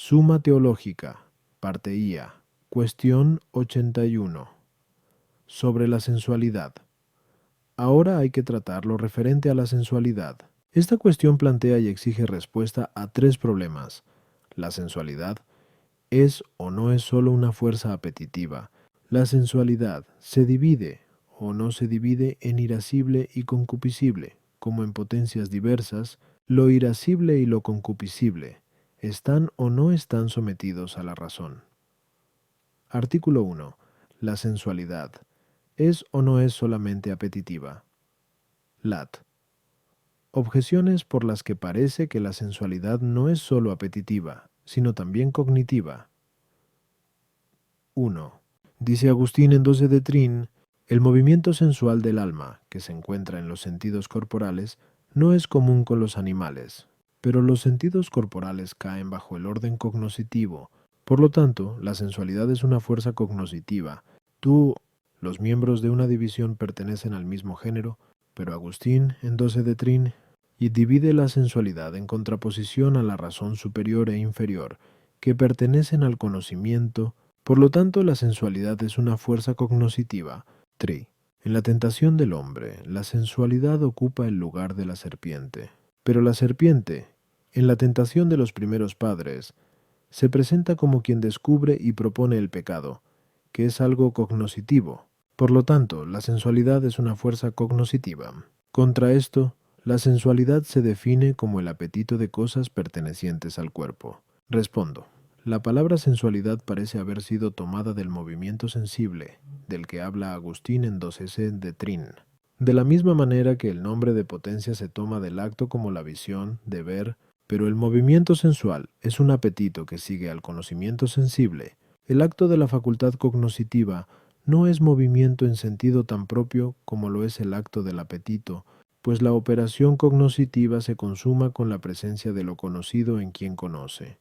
Suma teológica, parte IA, cuestión 81. Sobre la sensualidad. Ahora hay que tratar lo referente a la sensualidad. Esta cuestión plantea y exige respuesta a tres problemas. La sensualidad es o no es solo una fuerza apetitiva. La sensualidad se divide o no se divide en irascible y concupiscible, como en potencias diversas. Lo irascible y lo concupiscible están o no están sometidos a la razón. Artículo 1. La sensualidad ¿es o no es solamente apetitiva? Lat. Objeciones por las que parece que la sensualidad no es solo apetitiva, sino también cognitiva. 1. Dice Agustín en 12 de Trin, el movimiento sensual del alma, que se encuentra en los sentidos corporales, no es común con los animales, pero los sentidos corporales caen bajo el orden cognoscitivo. Por lo tanto, la sensualidad es una fuerza cognoscitiva. Los miembros de una división pertenecen al mismo género, pero Agustín, en 12 de Trin, y divide la sensualidad en contraposición a la razón superior e inferior, que pertenecen al conocimiento. Por lo tanto, la sensualidad es una fuerza cognoscitiva. 3. En la tentación del hombre, la sensualidad ocupa el lugar de la serpiente. Pero la serpiente, en la tentación de los primeros padres, se presenta como quien descubre y propone el pecado, que es algo cognoscitivo. Por lo tanto, la sensualidad es una fuerza cognoscitiva. Contra esto, la sensualidad se define como el apetito de cosas pertenecientes al cuerpo. Respondo. La palabra sensualidad parece haber sido tomada del movimiento sensible, del que habla Agustín en 12 de Trin. De la misma manera que el nombre de potencia se toma del acto como la visión, de ver, pero el movimiento sensual es un apetito que sigue al conocimiento sensible. El acto de la facultad cognoscitiva no es movimiento en sentido tan propio como lo es el acto del apetito, pues la operación cognoscitiva se consuma con la presencia de lo conocido en quien conoce,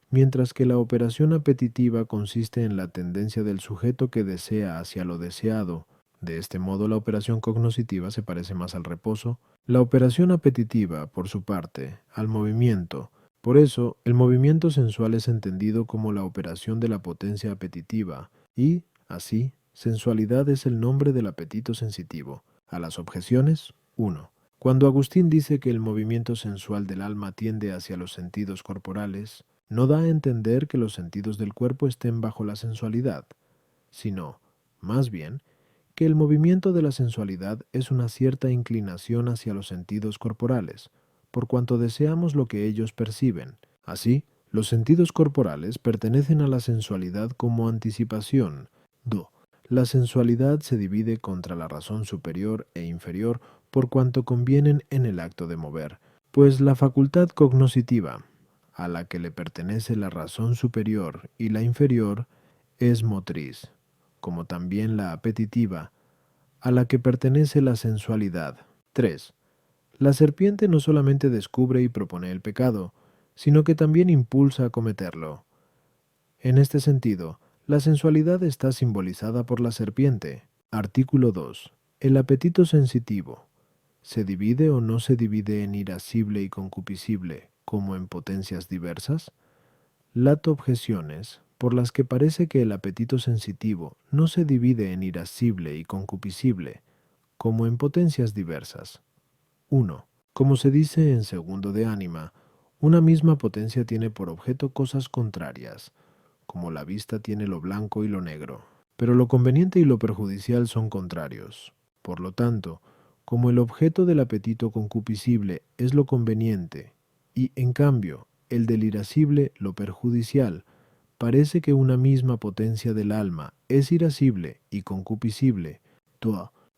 mientras que la operación apetitiva consiste en la tendencia del sujeto que desea hacia lo deseado. De este modo, la operación cognoscitiva se parece más al reposo, la operación apetitiva, por su parte, al movimiento. Por eso, el movimiento sensual es entendido como la operación de la potencia apetitiva, y, así, sensualidad es el nombre del apetito sensitivo. A las objeciones, 1. Cuando Agustín dice que el movimiento sensual del alma tiende hacia los sentidos corporales, no da a entender que los sentidos del cuerpo estén bajo la sensualidad, sino, más bien, que el movimiento de la sensualidad es una cierta inclinación hacia los sentidos corporales, por cuanto deseamos lo que ellos perciben. Así, los sentidos corporales pertenecen a la sensualidad como anticipación. 2. La sensualidad se divide contra la razón superior e inferior por cuanto convienen en el acto de mover, pues la facultad cognoscitiva, a la que le pertenece la razón superior y la inferior, es motriz, como también la apetitiva, a la que pertenece la sensualidad. 3. La serpiente no solamente descubre y propone el pecado, sino que también impulsa a cometerlo. En este sentido, la sensualidad está simbolizada por la serpiente. Artículo 2. El apetito sensitivo ¿se divide o no se divide en irascible y concupiscible, como en potencias diversas? Lato objeciones, por las que parece que el apetito sensitivo no se divide en irascible y concupiscible, como en potencias diversas. 1. Como se dice en segundo de ánima, una misma potencia tiene por objeto cosas contrarias, como la vista tiene lo blanco y lo negro, pero lo conveniente y lo perjudicial son contrarios. Por lo tanto, como el objeto del apetito concupiscible es lo conveniente, y en cambio el del irascible lo perjudicial, parece que una misma potencia del alma es irascible y concupiscible.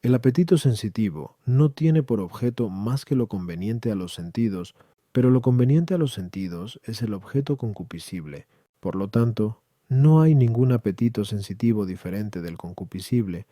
El apetito sensitivo no tiene por objeto más que lo conveniente a los sentidos, pero lo conveniente a los sentidos es el objeto concupiscible. Por lo tanto, no hay ningún apetito sensitivo diferente del concupiscible.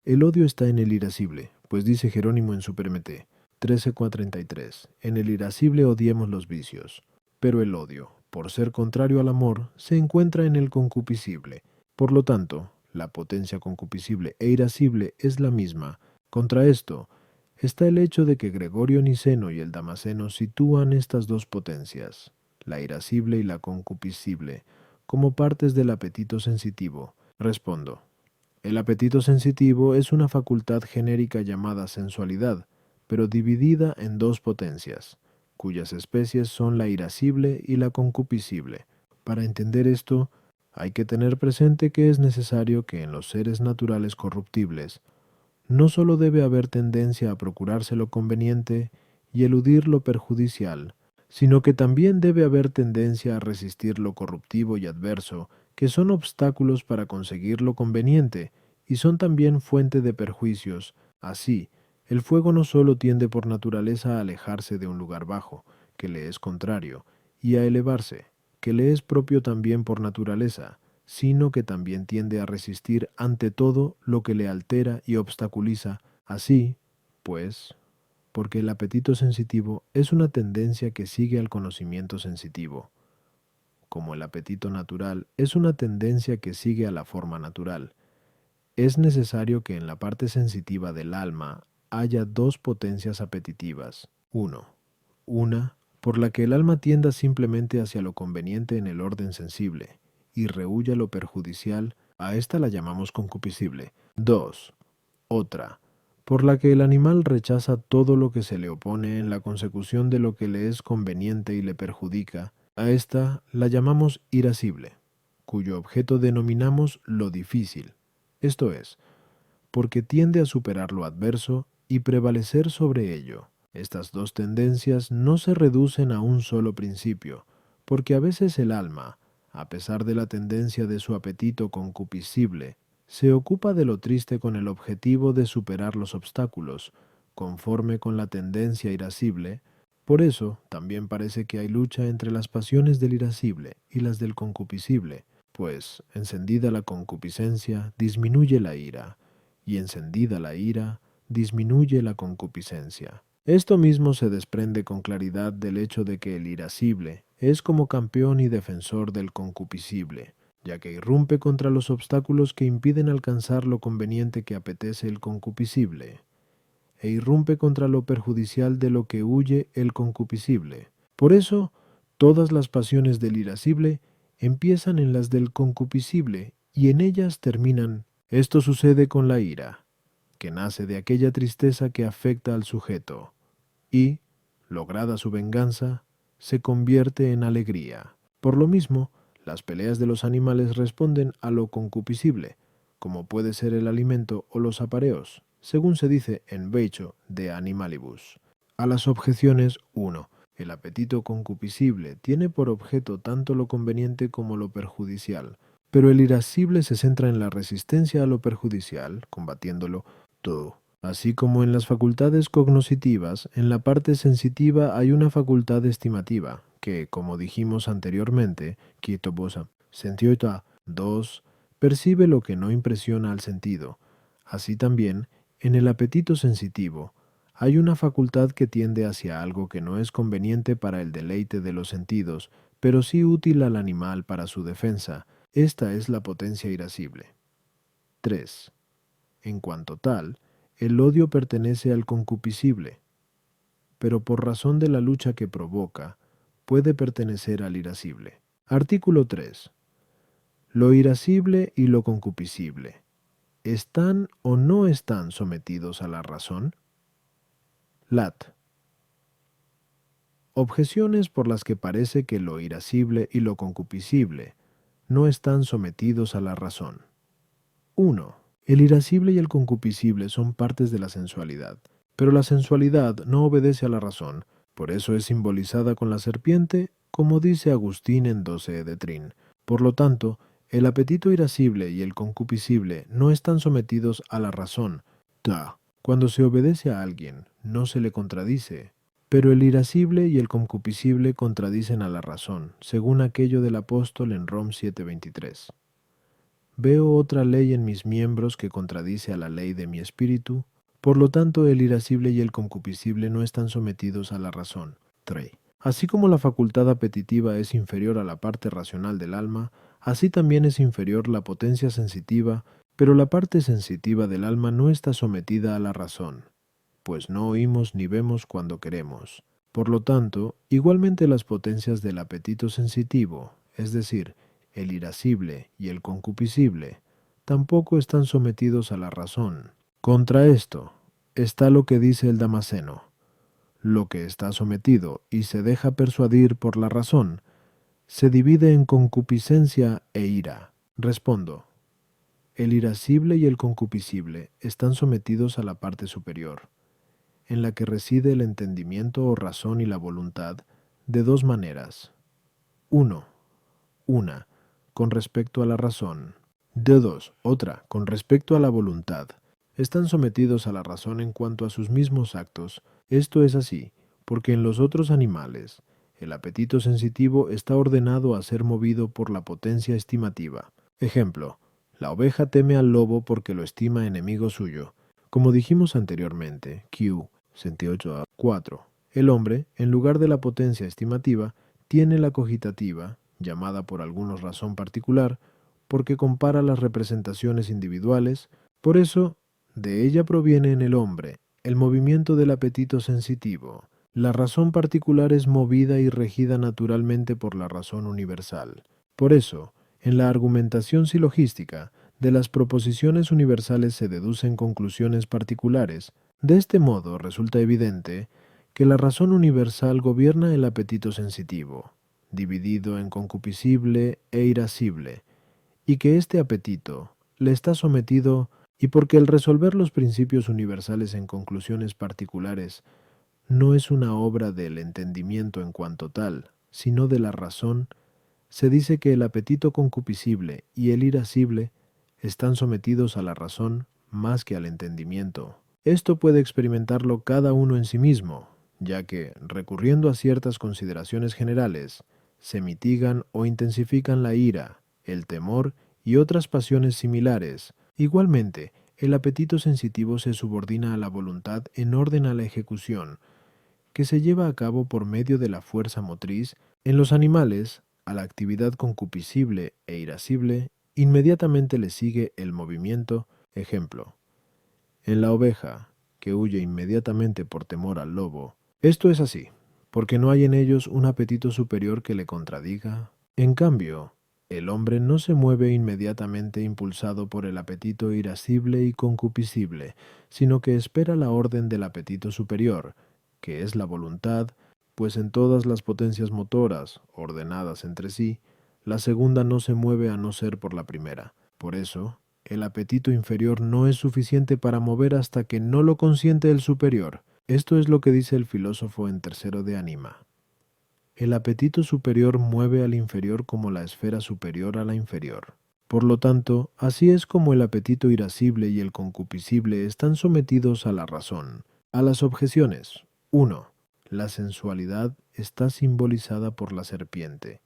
El odio está en el irascible, pues dice Jerónimo en Supermete 13:33, en el irascible odiemos los vicios. Pero el odio, por ser contrario al amor, se encuentra en el concupiscible. Por lo tanto, la potencia concupiscible e irascible es la misma. Contra esto, está el hecho de que Gregorio Niceno y el Damasceno sitúan estas dos potencias. la irascible y la concupiscible, como partes del apetito sensitivo. Respondo. El apetito sensitivo es una facultad genérica llamada sensualidad, pero dividida en dos potencias, cuyas especies son la irascible y la concupiscible. Para entender esto, hay que tener presente que es necesario que en los seres naturales corruptibles no solo debe haber tendencia a procurarse lo conveniente y eludir lo perjudicial, sino que también debe haber tendencia a resistir lo corruptivo y adverso, que son obstáculos para conseguir lo conveniente, y son también fuente de perjuicios. Así, el fuego no solo tiende por naturaleza a alejarse de un lugar bajo, que le es contrario, y a elevarse, que le es propio también por naturaleza, sino que también tiende a resistir ante todo lo que le altera y obstaculiza. Así, pues, porque el apetito sensitivo es una tendencia que sigue al conocimiento sensitivo, como el apetito natural es una tendencia que sigue a la forma natural. Es necesario que en la parte sensitiva del alma haya dos potencias apetitivas. Uno, una por la que el alma tienda simplemente hacia lo conveniente en el orden sensible, y rehúya lo perjudicial, a esta la llamamos concupiscible. 2. Otra, por la que el animal rechaza todo lo que se le opone en la consecución de lo que le es conveniente y le perjudica, a esta la llamamos irascible, cuyo objeto denominamos lo difícil, esto es, porque tiende a superar lo adverso y prevalecer sobre ello. Estas dos tendencias no se reducen a un solo principio, porque a veces el alma, a pesar de la tendencia de su apetito concupiscible, se ocupa de lo triste con el objetivo de superar los obstáculos, conforme con la tendencia irascible. Por eso también parece que hay lucha entre las pasiones del irascible y las del concupiscible, pues, encendida la concupiscencia, disminuye la ira, y encendida la ira, disminuye la concupiscencia. Esto mismo se desprende con claridad del hecho de que el irascible es como campeón y defensor del concupiscible, ya que irrumpe contra los obstáculos que impiden alcanzar lo conveniente que apetece el concupiscible, e irrumpe contra lo perjudicial de lo que huye el concupiscible. Por eso, todas las pasiones del irascible empiezan en las del concupiscible y en ellas terminan. Esto sucede con la ira, que nace de aquella tristeza que afecta al sujeto, y, lograda su venganza, se convierte en alegría. Por lo mismo, las peleas de los animales responden a lo concupiscible, como puede ser el alimento o los apareos, según se dice en Becho de Animalibus. A las objeciones 1. El apetito concupiscible tiene por objeto tanto lo conveniente como lo perjudicial, pero el irascible se centra en la resistencia a lo perjudicial, combatiéndolo todo. Así como en las facultades cognoscitivas, en la parte sensitiva hay una facultad estimativa, que, como dijimos anteriormente, Kietobosa, Sentiota 2, percibe lo que no impresiona al sentido. Así también, en el apetito sensitivo, hay una facultad que tiende hacia algo que no es conveniente para el deleite de los sentidos, pero sí útil al animal para su defensa. Esta es la potencia irascible. 3. En cuanto tal, el odio pertenece al concupiscible, pero por razón de la lucha que provoca, puede pertenecer al irascible. Artículo 3. Lo irascible y lo concupiscible, ¿están o no están sometidos a la razón? Lat. Objeciones por las que parece que lo irascible y lo concupiscible no están sometidos a la razón. 1. El irascible y el concupiscible son partes de la sensualidad, pero la sensualidad no obedece a la razón, por eso es simbolizada con la serpiente, como dice Agustín en 12 de Trin. Por lo tanto, el apetito irascible y el concupiscible no están sometidos a la razón. Cuando se obedece a alguien, no se le contradice, pero el irascible y el concupiscible contradicen a la razón, según aquello del apóstol en Rom 7:23. Veo otra ley en mis miembros que contradice a la ley de mi espíritu, por lo tanto el irascible y el concupiscible no están sometidos a la razón. 3. Así como la facultad apetitiva es inferior a la parte racional del alma, así también es inferior la potencia sensitiva, pero la parte sensitiva del alma no está sometida a la razón, pues no oímos ni vemos cuando queremos, Por lo tanto, igualmente las potencias del apetito sensitivo, es decir, el irascible y el concupiscible, tampoco están sometidos a la razón. Contra esto está lo que dice el Damasceno: lo que está sometido y se deja persuadir por la razón, se divide en concupiscencia e ira. Respondo: el irascible y el concupiscible están sometidos a la parte superior, en la que reside el entendimiento o razón y la voluntad, de dos maneras. 1. Una, con respecto a la razón. De dos, otra, con respecto a la voluntad. Están sometidos a la razón en cuanto a sus mismos actos. Esto es así, porque en los otros animales, el apetito sensitivo está ordenado a ser movido por la potencia estimativa. Ejemplo: la oveja teme al lobo porque lo estima enemigo suyo. Como dijimos anteriormente, Q. 68.4. El hombre, en lugar de la potencia estimativa, tiene la cogitativa, llamada por algunos razón particular, porque compara las representaciones individuales. Por eso, de ella proviene en el hombre el movimiento del apetito sensitivo. La razón particular es movida y regida naturalmente por la razón universal. Por eso, en la argumentación silogística, de las proposiciones universales se deducen conclusiones particulares. De este modo resulta evidente que la razón universal gobierna el apetito sensitivo, dividido en concupiscible e irascible, y que este apetito le está sometido, y porque el resolver los principios universales en conclusiones particulares no es una obra del entendimiento en cuanto tal, sino de la razón, se dice que el apetito concupiscible y el irascible están sometidos a la razón más que al entendimiento. Esto puede experimentarlo cada uno en sí mismo, ya que, recurriendo a ciertas consideraciones generales, se mitigan o intensifican la ira, el temor y otras pasiones similares. Igualmente, el apetito sensitivo se subordina a la voluntad en orden a la ejecución, que se lleva a cabo por medio de la fuerza motriz. En los animales, a la actividad concupiscible e irascible, inmediatamente le sigue el movimiento. Ejemplo: en la oveja, que huye inmediatamente por temor al lobo. Esto es así, porque no hay en ellos un apetito superior que le contradiga. En cambio, el hombre no se mueve inmediatamente impulsado por el apetito irascible y concupiscible, sino que espera la orden del apetito superior, que es la voluntad, pues en todas las potencias motoras, ordenadas entre sí, la segunda no se mueve a no ser por la primera. Por eso, el apetito inferior no es suficiente para mover hasta que no lo consiente el superior. Esto es lo que dice el filósofo en Tercero de Anima. El apetito superior mueve al inferior como la esfera superior a la inferior. Por lo tanto, así es como el apetito irascible y el concupiscible están sometidos a la razón. A las objeciones. 1. La sensualidad está simbolizada por la serpiente,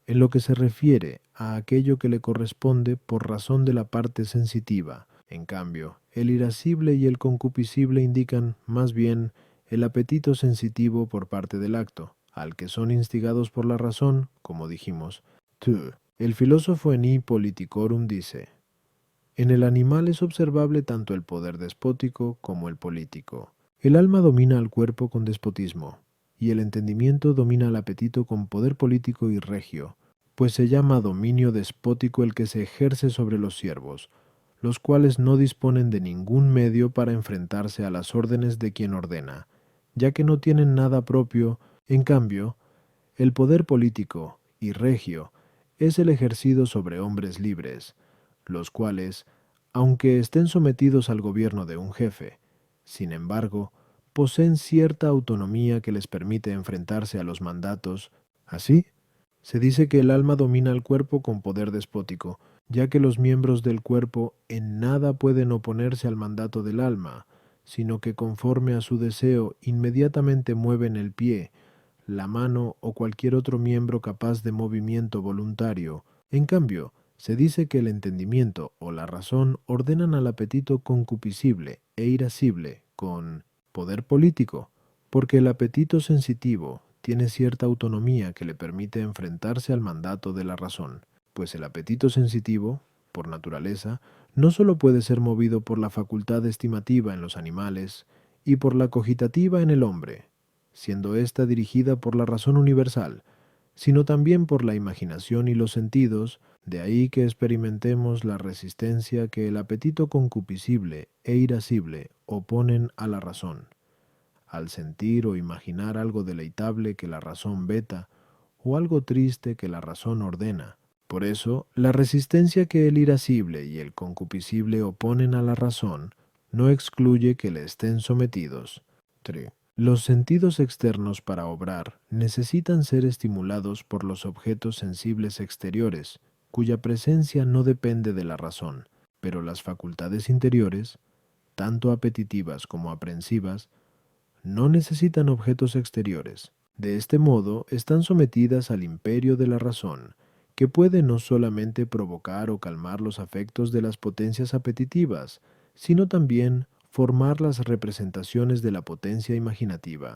en lo que se refiere a aquello que le corresponde por razón de la parte sensitiva. En cambio, el irascible y el concupiscible indican, más bien, el apetito sensitivo por parte del acto, al que son instigados por la razón, como dijimos. 2. El filósofo en Politicorum dice: en el animal es observable tanto el poder despótico como el político. El alma domina al cuerpo con despotismo, y el entendimiento domina al apetito con poder político y regio, pues se llama dominio despótico el que se ejerce sobre los siervos, los cuales no disponen de ningún medio para enfrentarse a las órdenes de quien ordena, ya que no tienen nada propio. En cambio, el poder político y regio es el ejercido sobre hombres libres, los cuales, aunque estén sometidos al gobierno de un jefe, sin embargo, poseen cierta autonomía que les permite enfrentarse a los mandatos. Así, se dice que el alma domina al cuerpo con poder despótico, ya que los miembros del cuerpo en nada pueden oponerse al mandato del alma, sino que conforme a su deseo inmediatamente mueven el pie, la mano o cualquier otro miembro capaz de movimiento voluntario. En cambio, se dice que el entendimiento o la razón ordenan al apetito concupiscible e irascible con poder político, porque el apetito sensitivo tiene cierta autonomía que le permite enfrentarse al mandato de la razón, pues el apetito sensitivo, por naturaleza, no sólo puede ser movido por la facultad estimativa en los animales y por la cogitativa en el hombre, siendo ésta dirigida por la razón universal, sino también por la imaginación y los sentidos, de ahí que experimentemos la resistencia que el apetito concupiscible e irascible oponen a la razón. Al sentir o imaginar algo deleitable que la razón veta, o algo triste que la razón ordena. Por eso, la resistencia que el irascible y el concupiscible oponen a la razón no excluye que le estén sometidos. 3. Los sentidos externos para obrar necesitan ser estimulados por los objetos sensibles exteriores, cuya presencia no depende de la razón, pero las facultades interiores, tanto apetitivas como aprensivas, no necesitan objetos exteriores. De este modo, están sometidas al imperio de la razón, que puede no solamente provocar o calmar los afectos de las potencias apetitivas, sino también formar las representaciones de la potencia imaginativa.